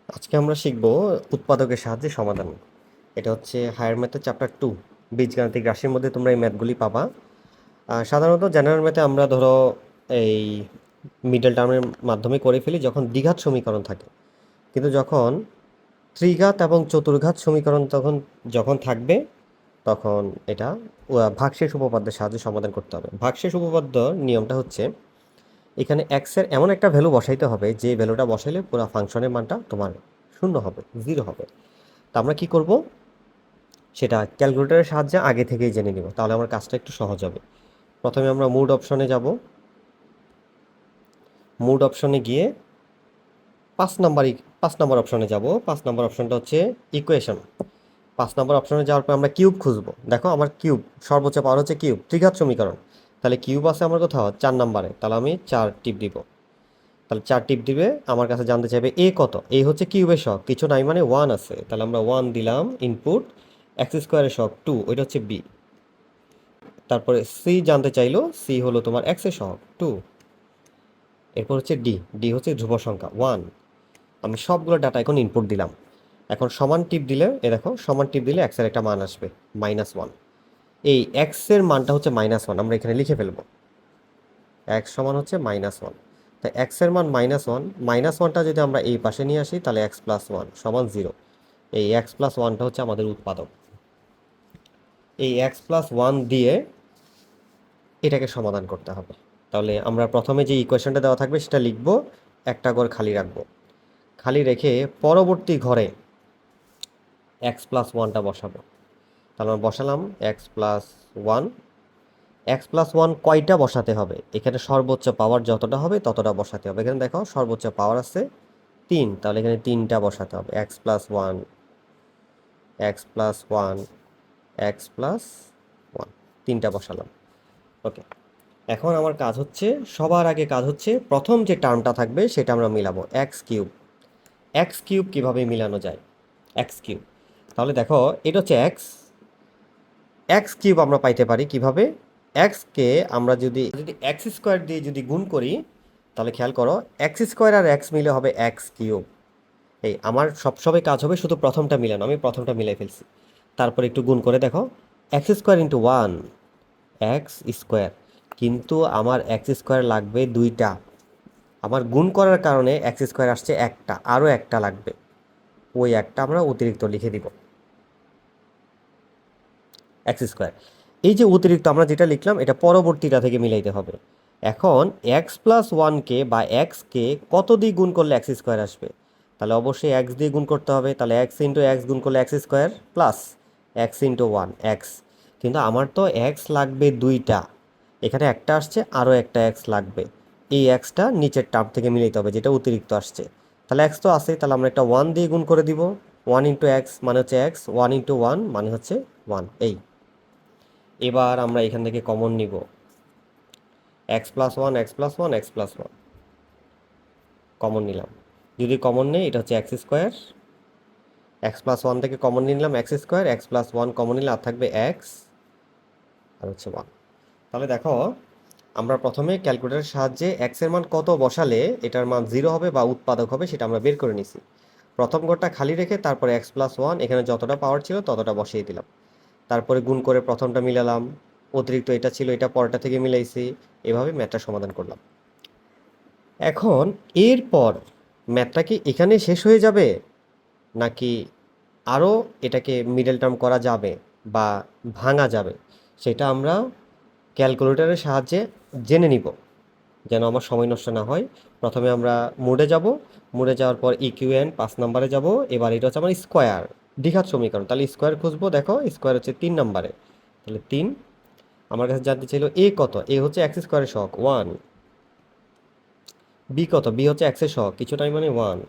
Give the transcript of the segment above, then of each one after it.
আজকে আমরা শিখব উৎপাদকের সাহায্যে সমাধান। এটা হচ্ছে হায়ার ম্যাথের চ্যাপ্টার 2, বীজগাণিতিক রাশির মধ্যে তোমরা এই ম্যাথগুলি পাবা। সাধারণত জেনারেল ম্যাথে আমরা ধরো এই মিডল টার্মের মাধ্যমে করে ফেলি যখন দ্বিঘাত সমীকরণ থাকে, কিন্তু যখন ত্রিঘাত এবং চতুর্ঘাত সমীকরণ যখন থাকবে তখন এটা ভাগশেষ উপপাদ্যের সাহায্যে সমাধান করতে হবে। ভাগশেষ উপপাদ্য নিয়মটা হচ্ছে এখানে এক্সের এমন একটা ভ্যালু বসাইতে হবে যে ভ্যালুটা বসাইলে পুরো ফাংশনের মানটা তোমার শূন্য হবে, জিরো হবে। তা আমরা কি করব, সেটা ক্যালকুলেটরের সাহায্যে আগে থেকেই জেনে নিব, তাহলে আমার কাজটা একটু সহজ হবে। প্রথমে আমরা মুড অপশনে যাব। মুড অপশনে গিয়ে 5 নম্বর অপশনে যাব। 5 নম্বর অপশনটা হচ্ছে ইকুয়েশন। 5 নম্বর অপশনে যাওয়ার পর আমরা কিউব খুঁজবো। দেখো আমার কিউব, সর্বোচ্চ পাওয়ার হচ্ছে কিউব, ত্রিঘাত সমীকরণ। তাহলে কিউব আছে আমার কোথাও 4 নম্বরে, তাহলে আমি 4 টিপ দিব। তাহলে 4 টিপ দিবে, আমার কাছে জানতে চাইবে এ কত। এ হচ্ছে কিউবের শখ, কিছু নাই মানে 1 আছে, তাহলে আমরা 1 দিলাম ইনপুট। এক্স স্কোয়ারের শখ 2, ওইটা হচ্ছে বি। তারপরে সি জানতে চাইলো, সি হলো তোমার এক্স এর শখ 2। এরপর হচ্ছে ডি, ডি হচ্ছে ধ্রুব সংখ্যা 1। আমি সবগুলো ডাটা এখন ইনপুট দিলাম। এখন সমান টিপ দিলে, এ দেখো সমান টিপ দিলে এক্স এর একটা মান আসবে -1। এই এক্স এর মানটা হচ্ছে -1, আমরা এখানে লিখে ফেলবো। এক্স সমান হচ্ছে -1। তাই এক্স এর মান -1, -1টা যদি আমরা এই পাশে নিয়ে আসি তাহলে এক্স প্লাস 1 সমান 0। এই এক্স প্লাস 1টা হচ্ছে আমাদের উৎপাদক। এই এক্স প্লাস 1 দিয়ে এটাকে সমাধান করতে হবে। তাহলে আমরা প্রথমে যে ইকুয়েশনটা দেওয়া থাকবে সেটা লিখব, একটা ঘর খালি রাখবো। খালি রেখে পরবর্তী ঘরে এক্স প্লাস 1টা বসাবো। তাহলে আমরা বসালাম এক্স প্লাস 1। এক্স প্লাস 1 কয়টা বসাতে হবে, এখানে সর্বোচ্চ পাওয়ার যতটা হবে ততটা বসাতে হবে। এখানে দেখো সর্বোচ্চ পাওয়ার আছে 3, তাহলে এখানে 3টা বসাতে হবে। X plus 1, x plus 1, x plus 1, 3টা বসালাম। ওকে, এখন আমার কাজ হচ্ছে, সবার আগে কাজ হচ্ছে প্রথম যে টার্মটা থাকবে সেটা আমরা মিলাবো, এক্স কিউব। এক্স কিউব কীভাবে মিলানো যায়, এক্স কিউব। তাহলে দেখো এটা হচ্ছে এক্স, এক্স কিউব আমরা পাইতে পারি কিভাবে। এক্সকে আমরা যদি এক্স স্কোয়ার দিয়ে যদি গুণ করি, তাহলে খেয়াল করো এক্স স্কোয়ার আর এক্স মিলে হবে এক্স কিউব। এই আমার সবসময় কাজ হবে শুধু প্রথমটা মিলানো, আমি প্রথমটা মিলাই ফেলছি। তারপর একটু গুণ করে দেখো, x square into 1 x square, কিন্তু আমার এক্স স্কোয়ার লাগবে 2টা। আমার গুণ করার কারণে এক্স স্কোয়ার আসছে একটা, আরও একটা লাগবে। ওই একটা আমরা অতিরিক্ত লিখে দিব, এক্স স্কোয়ার। এই যে অতিরিক্ত আমরা যেটা লিখলাম এটা পরবর্তীটা থেকে মিলাইতে হবে। এখন এক্স প্লাস 1কে বা এক্সকে কত দিয়ে গুণ করলে এক্স স্কোয়ার আসবে, তাহলে অবশ্যই এক্স দিয়ে গুণ করতে হবে। তাহলে এক্স ইন্টু এক্স গুণ করলে x square plus x into 1 x. কিন্তু আমার তো এক্স লাগবে 2টা, এখানে একটা আসছে, আরও একটা এক্স লাগবে। এই এক্সটা নিচের টার্ম থেকে মিলাইতে হবে যেটা অতিরিক্ত আসছে। তাহলে এক্স তো আছে, তাহলে আমরা একটা 1 দিয়ে গুণ করে দিব। 1 ইন্টু এক্স মানে হচ্ছে এক্স, 1 ইন্টু 1 মানে হচ্ছে 1। এই এবার আমরা এখান থেকে কমন নিব, x plus 1, x plus 1, x plus 1 common নিলাম। যদি কমন নেই এটা হচ্ছে এক্স স্কোয়ার। এক্স প্লাস 1 থেকে কমন নিলাম x square, x plus 1 common নিলে আর থাকবে এক্স আর হচ্ছে 1। তাহলে দেখো আমরা প্রথমে ক্যালকুলেটরের সাহায্যে এক্স এর মান কত বসালে এটার মান 0 হবে বা উৎপাদক হবে সেটা আমরা বের করে নিছি। প্রথম ঘরটা খালি রেখে তারপরে এক্স প্লাস 1 এখানে যতটা পাওয়ার ছিল ততটা বসিয়ে দিলাম। তারপরে গুণ করে প্রথমটা মিলালাম, অতিরিক্ত এটা ছিল এটা পরটা থেকে মিলাইছি। এভাবে ম্যাথটা সমাধান করলাম। এখন এরপর ম্যাথটা কি এখানে শেষ হয়ে যাবে, নাকি আরও এটাকে মিডল টার্ম করা যাবে বা ভাঙা যাবে, সেটা আমরা ক্যালকুলেটরের সাহায্যে জেনে নিব, যেন আমার সময় নষ্ট না হয়। প্রথমে আমরা মোডে যাব, মোডে যাওয়ার পর ইকুয়েন্ট 5 নম্বরে যাব। এবার এটা হচ্ছে আমার স্কোয়ার, দ্বিঘাত সমীকরণ, তাহলে স্কোয়ার খুঁজবো। দেখো স্কোয়ার হচ্ছে 3 নম্বরে, তাহলে 3। আমার কাছে জানতে চাইলো এ কত, এ হচ্ছে এক্স স্কোয়ারের শখ 1। বি কত, বি হচ্ছে এক্সের শখ কিছু নাই মানে 1।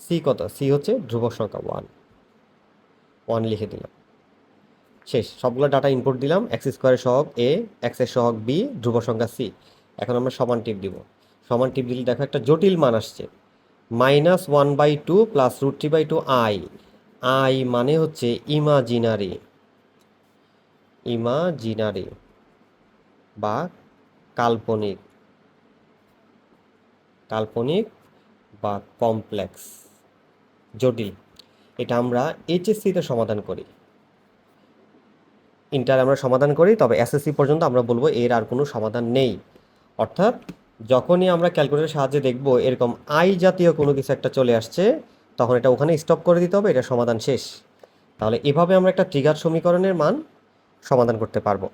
সি কত, সি হচ্ছে ধ্রুবক সংখ্যা 1, 1 লিখে দিলাম। শেষ, সবগুলো ডাটা ইনপুট দিলাম, এক্স স্কোয়ারের সহগ এ, এক্স এর সহগ বি, ধ্রুব সংখ্যা সি। এখন আমরা সমান টিপ দিব। সমান টিপ দিলে দেখো একটা জটিল মান আসছে, -1/2 প্লাস √3/2 আই। আই মানে হচ্ছে ইমাজিনারি, ইমাজিনারি বা কাল্পনিক, কাল্পনিক বা কমপ্লেক্স। জটিল। এটা আমরা এইচএসসিতে সমাধান করি, ইন্টার আমরা সমাধান করি, তবে এসএসসি পর্যন্ত আমরা বলবো এর আর কোনো সমাধান নেই। অর্থাৎ যখনই আমরা ক্যালকুলেটরের সাহায্যে দেখব এরকম আই জাতীয় কোনো কিছু একটা চলে আসছে, তখন এটা ওখানে স্টপ করে দিতে হবে, এটা সমাধান শেষ। তাহলে এভাবে আমরা একটা ট্রিগার সমীকরণের মান সমাধান করতে পারবো।